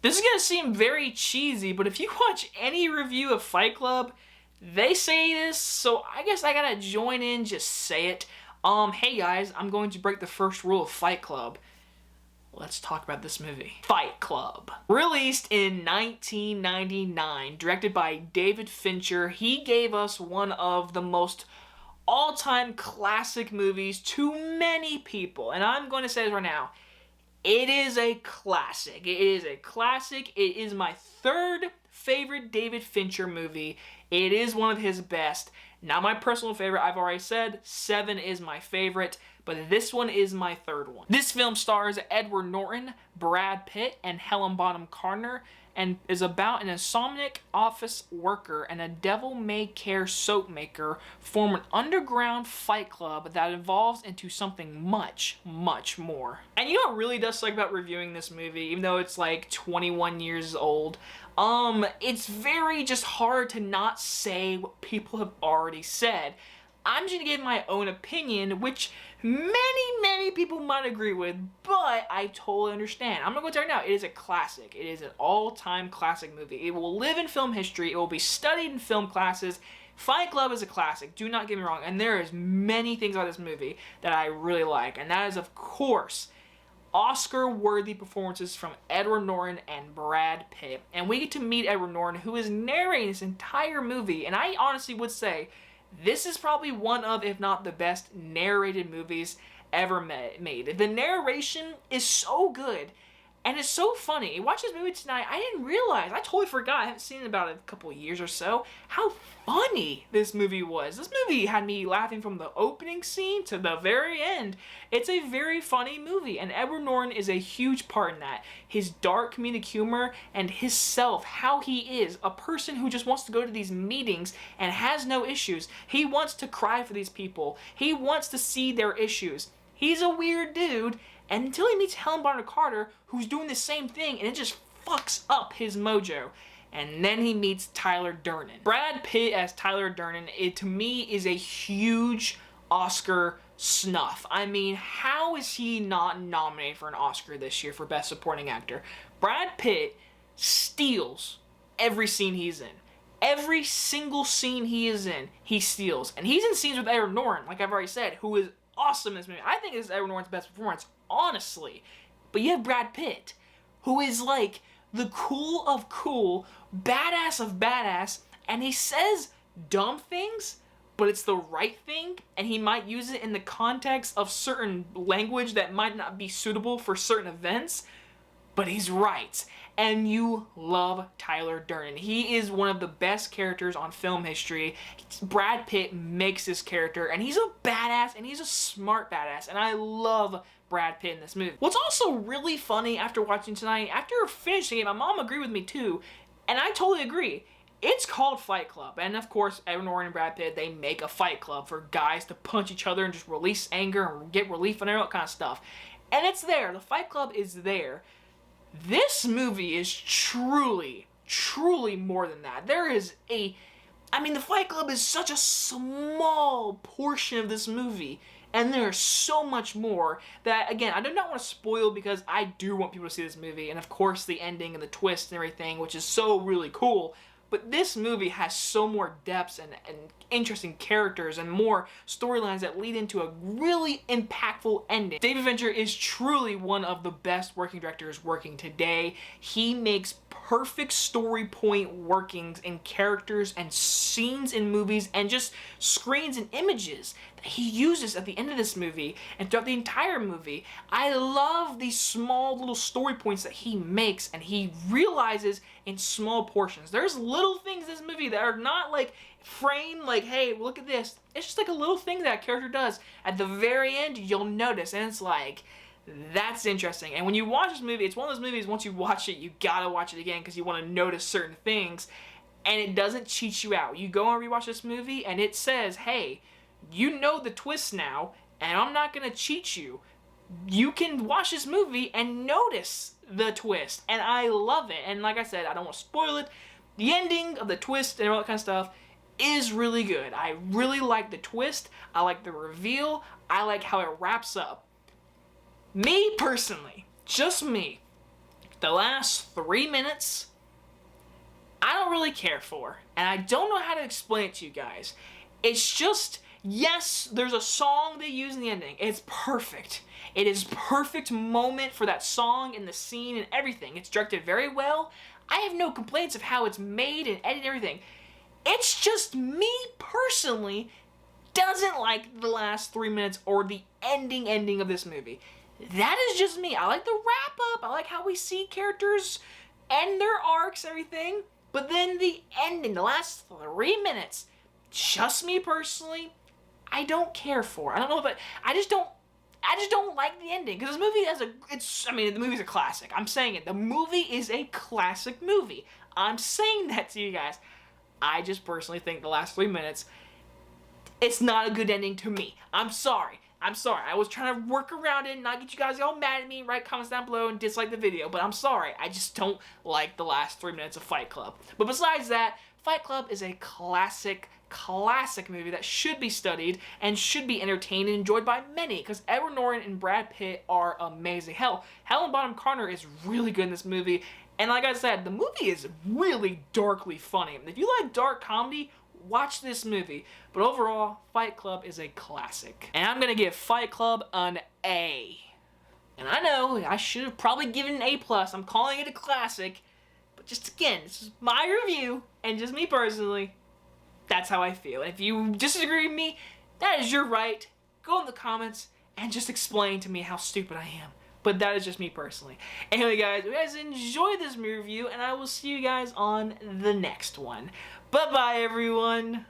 This is gonna seem very cheesy, but if you watch any review of Fight Club, they say this, so I guess I gotta join in, just say it. Hey guys, I'm going to break the first rule of Fight Club. Let's talk about this movie. Fight Club. Released in 1999, directed by David Fincher, he gave us one of the most all-time classic movies to many people. And I'm going to say this right now, it is a classic. It is a classic. It is my third favorite David Fincher movie. It is one of his best. Not my personal favorite, I've already said. 7 is my favorite, but this one is my third one. This film stars Edward Norton, Brad Pitt, and Helen Bonham Carter, and is about an insomniac office worker and a devil-may-care soap maker form an underground fight club that evolves into something much, much more. And you know what really does suck about reviewing this movie, even though it's like 21 years old? It's very just hard to not say what people have already said. I'm just gonna give my own opinion, which many people might agree with, but I totally understand. I'm gonna go tell you right now, it is a classic. It is an all-time classic movie. It will live in film history. It will be studied in film classes. Fight Club is a classic, do not get me wrong, and there is many things about this movie that I really like, and that is, of course, Oscar-worthy performances from Edward Norton and Brad Pitt. And we get to meet Edward Norton, who is narrating this entire movie, and I honestly would say this is probably one of, if not the best, narrated movies ever made. The narration is so good, and it's so funny. Watch this movie tonight, I didn't realize, I totally forgot, I haven't seen it in about a couple of years or so, how funny this movie was. This movie had me laughing from the opening scene to the very end. It's a very funny movie, and Edward Norton is a huge part in that. His dark comedic humor and his self, how he is, a person who just wants to go to these meetings and has no issues. He wants to cry for these people. He wants to see their issues. He's a weird dude, and until he meets Helen Bonham Carter, who's doing the same thing, and it just fucks up his mojo. And then he meets Tyler Durden. Brad Pitt as Tyler Durden, it to me is a huge Oscar snuff. I mean, how is he not nominated for an Oscar this year for Best Supporting Actor? Brad Pitt steals every scene he's in. Every single scene he is in, he steals. And he's in scenes with Edward Norton, like I've already said, who is awesome in this movie. I think this is Edward Norton's best performance, honestly. But you have Brad Pitt, who is like the cool of cool, badass of badass, and he says dumb things, but it's the right thing, and he might use it in the context of certain language that might not be suitable for certain events, but he's right. And you love Tyler Durden. He is one of the best characters on film history. Brad Pitt makes this character, and he's a badass, and he's a smart badass, and I love Brad Pitt in this movie. What's also really funny after watching tonight, after finishing it, my mom agreed with me too, and I totally agree. It's called Fight Club, and of course, Edward Norton and Brad Pitt, they make a fight club for guys to punch each other and just release anger and get relief and all that kind of stuff. And it's there. The Fight Club is there. This movie is truly more than that. There is the Fight Club is such a small portion of this movie, and there's so much more that, again, I do not want to spoil because I do want people to see this movie, and of course the ending and the twist and everything, which is so really cool. But this movie has so more depths and interesting characters and more storylines that lead into a really impactful ending. David Fincher is truly one of the best working directors working today. He makes perfect story point workings in characters and scenes in movies and just screens and images that he uses at the end of this movie and throughout the entire movie. I love these small little story points that he makes and he realizes in small portions. There's little things in this movie that are not like framed like, hey, look at this. It's just like a little thing that a character does. At the very end, you'll notice, and it's like, that's interesting. And when you watch this movie, it's one of those movies, once you watch it, you gotta watch it again because you want to notice certain things, and it doesn't cheat you out. You go and rewatch this movie, and it says, hey, you know the twist now, and I'm not gonna cheat you. You can watch this movie and notice the twist, and I love it. And like I said, I don't want to spoil it. The ending of the twist and all that kind of stuff is really good. I really like the twist. I like the reveal. I like how it wraps up. Me personally, just me, the last 3 minutes, I don't really care for. And I don't know how to explain it to you guys. It's just, yes, there's a song they use in the ending. It's perfect. It is perfect moment for that song and the scene and everything. It's directed very well. I have no complaints of how it's made and edited and everything. It's just me personally doesn't like the last 3 minutes or the ending of this movie. That is just me. I like the wrap up. I like how we see characters end their arcs, everything. But then the ending, the last 3 minutes, just me personally, I don't care for. I don't know if I just don't like the ending, because this movie the movie's a classic. I'm saying it. The movie is a classic movie. I'm saying that to you guys. I just personally think the last 3 minutes, it's not a good ending to me. I'm sorry. I was trying to work around it and not get you guys all mad at me. Write comments down below and dislike the video. But I'm sorry. I just don't like the last 3 minutes of Fight Club. But besides that, Fight Club is a classic movie that should be studied and should be entertained and enjoyed by many, because Edward Norton and Brad Pitt are amazing. Hell, Helena Bonham Carter is really good in this movie. And like I said, the movie is really darkly funny. If you like dark comedy, watch this movie. But overall, Fight Club is a classic. And I'm gonna give Fight Club an A. And I know, I should have probably given an A+. I'm calling it a classic. But just again, this is my review, and just me personally, that's how I feel. And if you disagree with me, that is your right. Go in the comments and just explain to me how stupid I am. But that is just me personally. Anyway, guys, if you guys enjoyed this review, and I will see you guys on the next one. Bye-bye, everyone.